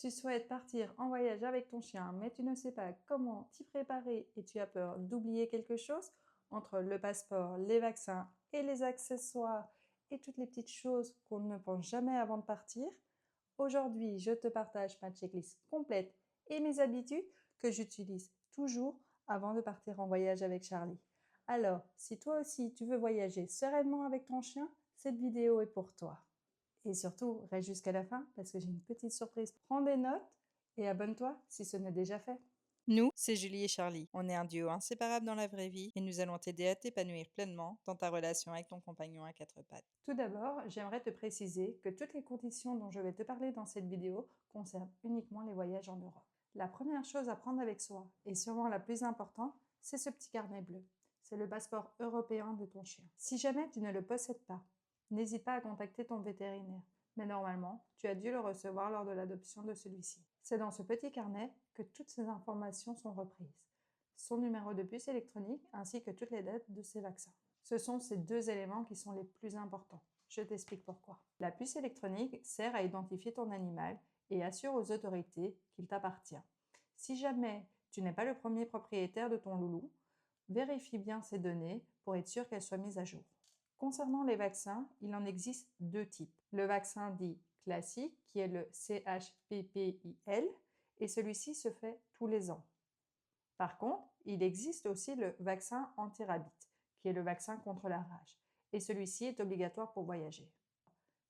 Tu souhaites partir en voyage avec ton chien, mais tu ne sais pas comment t'y préparer et tu as peur d'oublier quelque chose entre le passeport, les vaccins et les accessoires et toutes les petites choses qu'on ne pense jamais avant de partir. Aujourd'hui, je te partage ma checklist complète et mes habitudes que j'utilise toujours avant de partir en voyage avec Charlie. Alors, si toi aussi tu veux voyager sereinement avec ton chien, cette vidéo est pour toi. Et surtout, reste jusqu'à la fin parce que j'ai une petite surprise. Prends des notes et abonne-toi si ce n'est déjà fait. Nous, c'est Julie et Charlie. On est un duo inséparable dans la vraie vie et nous allons t'aider à t'épanouir pleinement dans ta relation avec ton compagnon à quatre pattes. Tout d'abord, j'aimerais te préciser que toutes les conditions dont je vais te parler dans cette vidéo concernent uniquement les voyages en Europe. La première chose à prendre avec soi, et sûrement la plus importante, c'est ce petit carnet bleu. C'est le passeport européen de ton chien. Si jamais tu ne le possèdes pas, n'hésite pas à contacter ton vétérinaire. Mais normalement, tu as dû le recevoir lors de l'adoption de celui-ci. C'est dans ce petit carnet que toutes ces informations sont reprises. Son numéro de puce électronique ainsi que toutes les dates de ses vaccins. Ce sont ces deux éléments qui sont les plus importants. Je t'explique pourquoi. La puce électronique sert à identifier ton animal et assure aux autorités qu'il t'appartient. Si jamais tu n'es pas le premier propriétaire de ton loulou, vérifie bien ces données pour être sûr qu'elles soient mises à jour. Concernant les vaccins, il en existe deux types. Le vaccin dit classique, qui est le CHPPIL, et celui-ci se fait tous les ans. Par contre, il existe aussi le vaccin anti-rabies, qui est le vaccin contre la rage, et celui-ci est obligatoire pour voyager.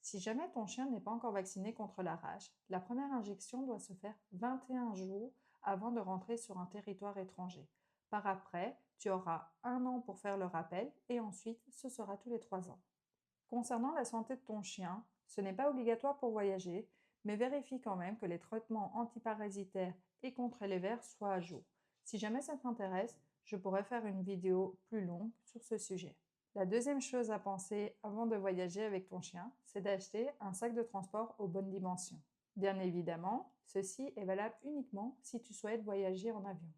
Si jamais ton chien n'est pas encore vacciné contre la rage, la première injection doit se faire 21 jours avant de rentrer sur un territoire étranger. Par après, tu auras 1 an pour faire le rappel et ensuite ce sera tous les 3 ans. Concernant la santé de ton chien, ce n'est pas obligatoire pour voyager, mais vérifie quand même que les traitements antiparasitaires et contre les vers soient à jour. Si jamais ça t'intéresse, je pourrais faire une vidéo plus longue sur ce sujet. La deuxième chose à penser avant de voyager avec ton chien, c'est d'acheter un sac de transport aux bonnes dimensions. Bien évidemment, ceci est valable uniquement si tu souhaites voyager en avion.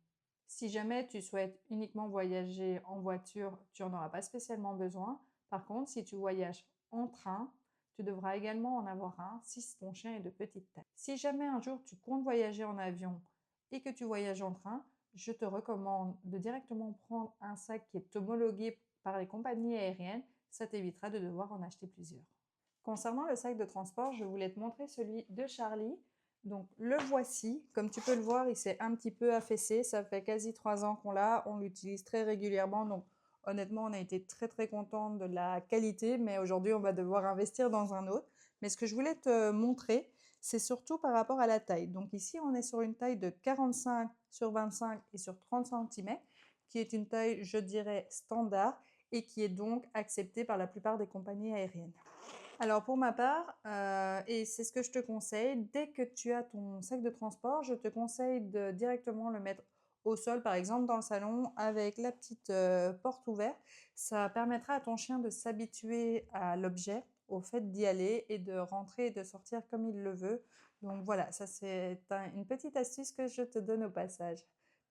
Si jamais tu souhaites uniquement voyager en voiture, tu n'en auras pas spécialement besoin. Par contre, si tu voyages en train, tu devras également en avoir un si ton chien est de petite taille. Si jamais un jour tu comptes voyager en avion et que tu voyages en train, je te recommande de directement prendre un sac qui est homologué par les compagnies aériennes. Ça t'évitera de devoir en acheter plusieurs. Concernant le sac de transport, je voulais te montrer celui de Charlie. Donc le voici, comme tu peux le voir, il s'est un petit peu affaissé, ça fait quasi 3 ans qu'on l'a, on l'utilise très régulièrement, donc honnêtement on a été très contents de la qualité, mais aujourd'hui on va devoir investir dans un autre. Mais ce que je voulais te montrer, c'est surtout par rapport à la taille. Donc ici on est sur une taille de 45 sur 25 et sur 30 cm, qui est une taille je dirais standard et qui est donc acceptée par la plupart des compagnies aériennes. Alors pour ma part, et c'est ce que je te conseille, dès que tu as ton sac de transport, je te conseille de directement le mettre au sol, par exemple dans le salon, avec la petite porte ouverte. Ça permettra à ton chien de s'habituer à l'objet, au fait d'y aller et de rentrer et de sortir comme il le veut. Donc voilà, ça c'est une petite astuce que je te donne au passage.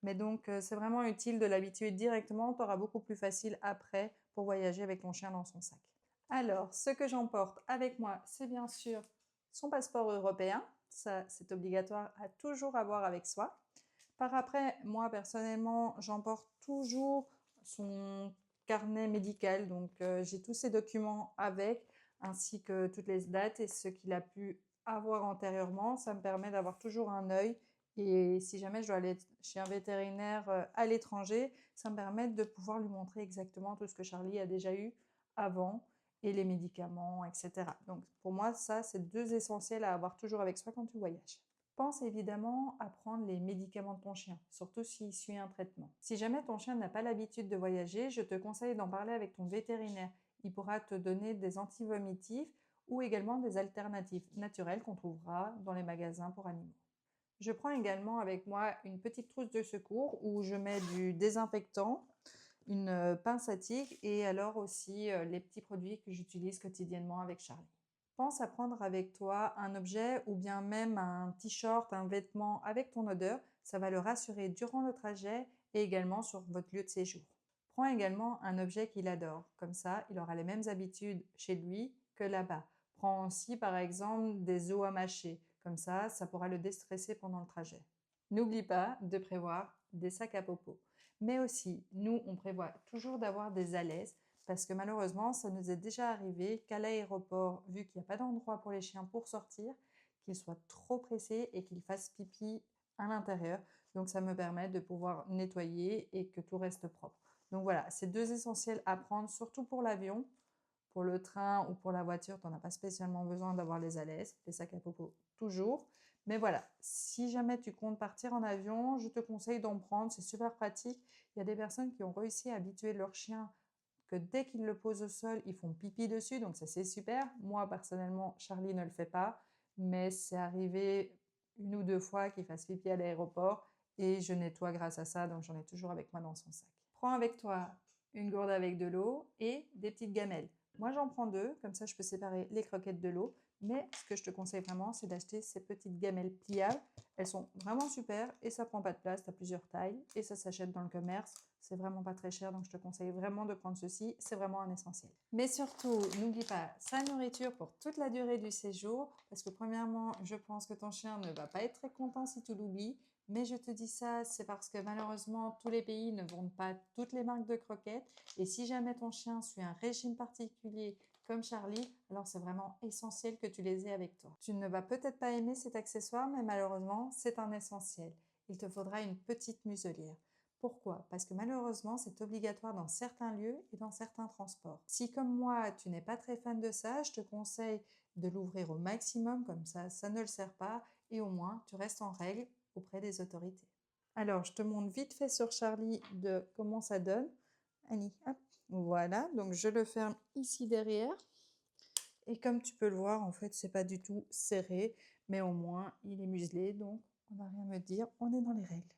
Mais donc c'est vraiment utile de l'habituer directement, tu auras beaucoup plus facile après pour voyager avec ton chien dans son sac. Alors, ce que j'emporte avec moi, c'est bien sûr son passeport européen. Ça, c'est obligatoire à toujours avoir avec soi. Par après, moi, personnellement, j'emporte toujours son carnet médical. Donc, j'ai tous ces documents avec, ainsi que toutes les dates et ce qu'il a pu avoir antérieurement. Ça me permet d'avoir toujours un œil. Et si jamais je dois aller chez un vétérinaire à l'étranger, ça me permet de pouvoir lui montrer exactement tout ce que Charlie a déjà eu avant et les médicaments, etc. Donc pour moi, ça, c'est deux essentiels à avoir toujours avec soi quand tu voyages. Pense évidemment à prendre les médicaments de ton chien, surtout s'il suit un traitement. Si jamais ton chien n'a pas l'habitude de voyager, je te conseille d'en parler avec ton vétérinaire. Il pourra te donner des antivomitifs ou également des alternatives naturelles qu'on trouvera dans les magasins pour animaux. Je prends également avec moi une petite trousse de secours où je mets du désinfectant, une pince à tige et alors aussi les petits produits que j'utilise quotidiennement avec Charlie. Pense à prendre avec toi un objet ou bien même un t-shirt, un vêtement avec ton odeur. Ça va le rassurer durant le trajet et également sur votre lieu de séjour. Prends également un objet qu'il adore. Comme ça, il aura les mêmes habitudes chez lui que là-bas. Prends aussi par exemple des os à mâcher. Comme ça pourra le déstresser pendant le trajet. N'oublie pas de prévoir des sacs à popo. Mais aussi, nous, on prévoit toujours d'avoir des alaises parce que malheureusement, ça nous est déjà arrivé qu'à l'aéroport, vu qu'il n'y a pas d'endroit pour les chiens pour sortir, qu'ils soient trop pressés et qu'ils fassent pipi à l'intérieur. Donc, ça me permet de pouvoir nettoyer et que tout reste propre. Donc voilà, c'est deux essentiels à prendre, surtout pour l'avion. Pour le train ou pour la voiture, tu n'en as pas spécialement besoin d'avoir les alaises, les sacs à popo toujours. Mais voilà, si jamais tu comptes partir en avion, je te conseille d'en prendre, c'est super pratique. Il y a des personnes qui ont réussi à habituer leur chien que dès qu'ils le posent au sol, ils font pipi dessus, donc ça c'est super. Moi personnellement, Charlie ne le fait pas, mais c'est arrivé une ou deux fois qu'il fasse pipi à l'aéroport et je nettoie grâce à ça, donc j'en ai toujours avec moi dans son sac. Prends avec toi une gourde avec de l'eau et des petites gamelles. Moi, j'en prends deux, comme ça je peux séparer les croquettes de l'eau. Mais ce que je te conseille vraiment, c'est d'acheter ces petites gamelles pliables. Elles sont vraiment super et ça prend pas de place, tu as plusieurs tailles et ça s'achète dans le commerce. C'est vraiment pas très cher, donc je te conseille vraiment de prendre ceci, c'est vraiment un essentiel. Mais surtout, n'oublie pas sa nourriture pour toute la durée du séjour, parce que premièrement, je pense que ton chien ne va pas être très content si tu l'oublies. Mais je te dis ça, c'est parce que malheureusement, tous les pays ne vendent pas toutes les marques de croquettes. Et si jamais ton chien suit un régime particulier comme Charlie, alors c'est vraiment essentiel que tu les aies avec toi. Tu ne vas peut-être pas aimer cet accessoire, mais malheureusement, c'est un essentiel. Il te faudra une petite muselière. Pourquoi? Parce que malheureusement, c'est obligatoire dans certains lieux et dans certains transports. Si comme moi, tu n'es pas très fan de ça, je te conseille de l'ouvrir au maximum, comme ça ne le sert pas et au moins tu restes en règle auprès des autorités. Alors, je te montre vite fait sur Charlie de comment ça donne. Allez, hop, voilà. Donc, je le ferme ici derrière. Et comme tu peux le voir, en fait, c'est pas du tout serré, mais au moins, il est muselé, donc on va rien me dire, on est dans les règles.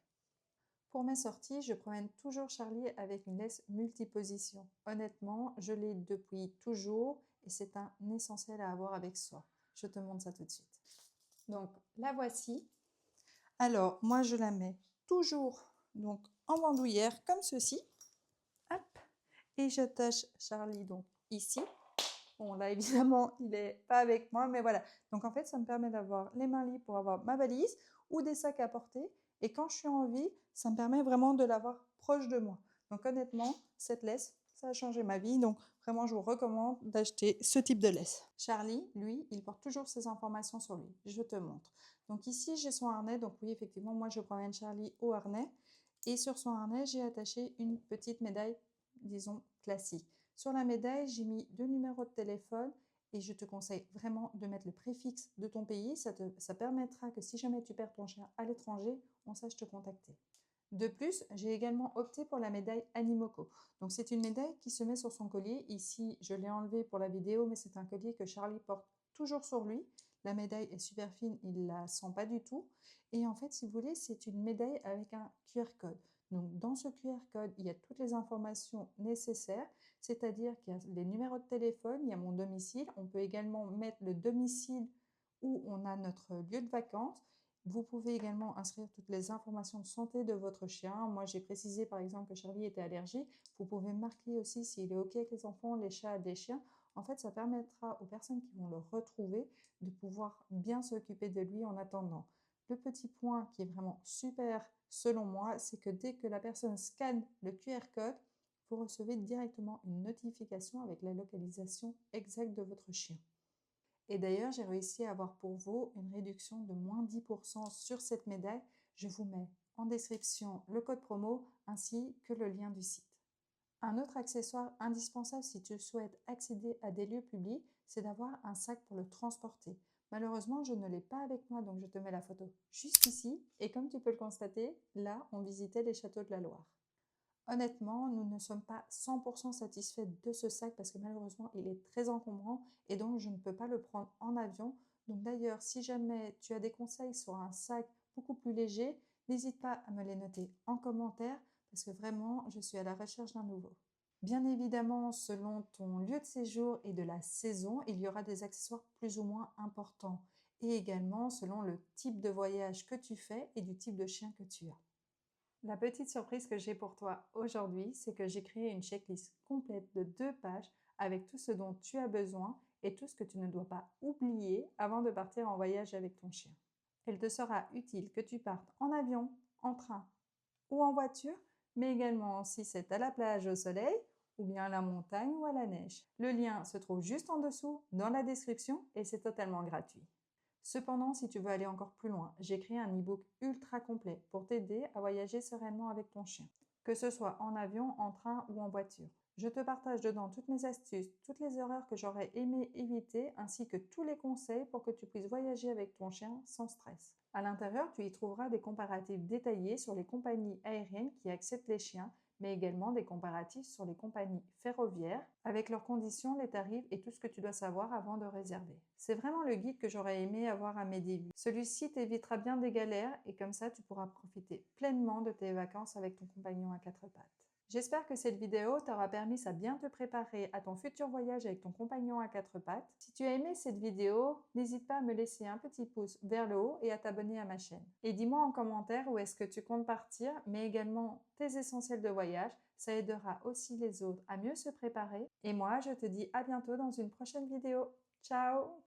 Pour mes sorties, je promène toujours Charlie avec une laisse multiposition. Honnêtement, je l'ai depuis toujours et c'est un essentiel à avoir avec soi. Je te montre ça tout de suite. Donc, la voici. Alors, moi, je la mets toujours donc en bandoulière comme ceci. Hop. Et j'attache Charlie donc ici. Bon, là, évidemment, il n'est pas avec moi, mais voilà. Donc, en fait, ça me permet d'avoir les mains libres pour avoir ma valise ou des sacs à porter. Et quand je suis en ville, ça me permet vraiment de l'avoir proche de moi. Donc, honnêtement, cette laisse, ça a changé ma vie. Donc, vraiment, je vous recommande d'acheter ce type de laisse. Charlie, lui, il porte toujours ses informations sur lui. Je te montre. Donc, ici, j'ai son harnais. Donc, oui, effectivement, moi, je promène Charlie au harnais. Et sur son harnais, j'ai attaché une petite médaille, disons, classique. Sur la médaille, j'ai mis 2 numéros de téléphone et je te conseille vraiment de mettre le préfixe de ton pays. Ça permettra que si jamais tu perds ton chien à l'étranger, on sache te contacter. De plus, j'ai également opté pour la médaille Animoco. Donc c'est une médaille qui se met sur son collier. Ici, je l'ai enlevé pour la vidéo, mais c'est un collier que Charlie porte toujours sur lui. La médaille est super fine, il ne la sent pas du tout. Et en fait, si vous voulez, c'est une médaille avec un QR code. Donc dans ce QR code, il y a toutes les informations nécessaires, c'est-à-dire qu'il y a les numéros de téléphone, il y a mon domicile. On peut également mettre le domicile où on a notre lieu de vacances. Vous pouvez également inscrire toutes les informations de santé de votre chien. Moi, j'ai précisé par exemple que Charlie était allergique. Vous pouvez marquer aussi s'il est OK avec les enfants, les chats, les chiens. En fait, ça permettra aux personnes qui vont le retrouver de pouvoir bien s'occuper de lui en attendant. Le petit point qui est vraiment super selon moi, c'est que dès que la personne scanne le QR code, vous recevez directement une notification avec la localisation exacte de votre chien. Et d'ailleurs, j'ai réussi à avoir pour vous une réduction de moins 10% sur cette médaille. Je vous mets en description le code promo ainsi que le lien du site. Un autre accessoire indispensable si tu souhaites accéder à des lieux publics, c'est d'avoir un sac pour le transporter. Malheureusement, je ne l'ai pas avec moi, donc je te mets la photo juste ici. Et comme tu peux le constater, là, on visitait les châteaux de la Loire. Honnêtement, nous ne sommes pas 100% satisfaits de ce sac parce que malheureusement, il est très encombrant et donc je ne peux pas le prendre en avion. Donc d'ailleurs, si jamais tu as des conseils sur un sac beaucoup plus léger, n'hésite pas à me les noter en commentaire parce que vraiment, je suis à la recherche d'un nouveau. Bien évidemment, selon ton lieu de séjour et de la saison, il y aura des accessoires plus ou moins importants et également selon le type de voyage que tu fais et du type de chien que tu as. La petite surprise que j'ai pour toi aujourd'hui, c'est que j'ai créé une checklist complète de 2 pages avec tout ce dont tu as besoin et tout ce que tu ne dois pas oublier avant de partir en voyage avec ton chien. Il te sera utile que tu partes en avion, en train ou en voiture, mais également si c'est à la plage au soleil ou bien à la montagne ou à la neige. Le lien se trouve juste en dessous dans la description et c'est totalement gratuit. Cependant, si tu veux aller encore plus loin, j'ai créé un e-book ultra complet pour t'aider à voyager sereinement avec ton chien, que ce soit en avion, en train ou en voiture. Je te partage dedans toutes mes astuces, toutes les erreurs que j'aurais aimé éviter, ainsi que tous les conseils pour que tu puisses voyager avec ton chien sans stress. À l'intérieur, tu y trouveras des comparatifs détaillés sur les compagnies aériennes qui acceptent les chiens, mais également des comparatifs sur les compagnies ferroviaires avec leurs conditions, les tarifs et tout ce que tu dois savoir avant de réserver. C'est vraiment le guide que j'aurais aimé avoir à mes débuts. Celui-ci t'évitera bien des galères et comme ça tu pourras profiter pleinement de tes vacances avec ton compagnon à quatre pattes. J'espère que cette vidéo t'aura permis à bien te préparer à ton futur voyage avec ton compagnon à quatre pattes. Si tu as aimé cette vidéo, n'hésite pas à me laisser un petit pouce vers le haut et à t'abonner à ma chaîne. Et dis-moi en commentaire où est-ce que tu comptes partir, mais également tes essentiels de voyage. Ça aidera aussi les autres à mieux se préparer. Et moi, je te dis à bientôt dans une prochaine vidéo. Ciao!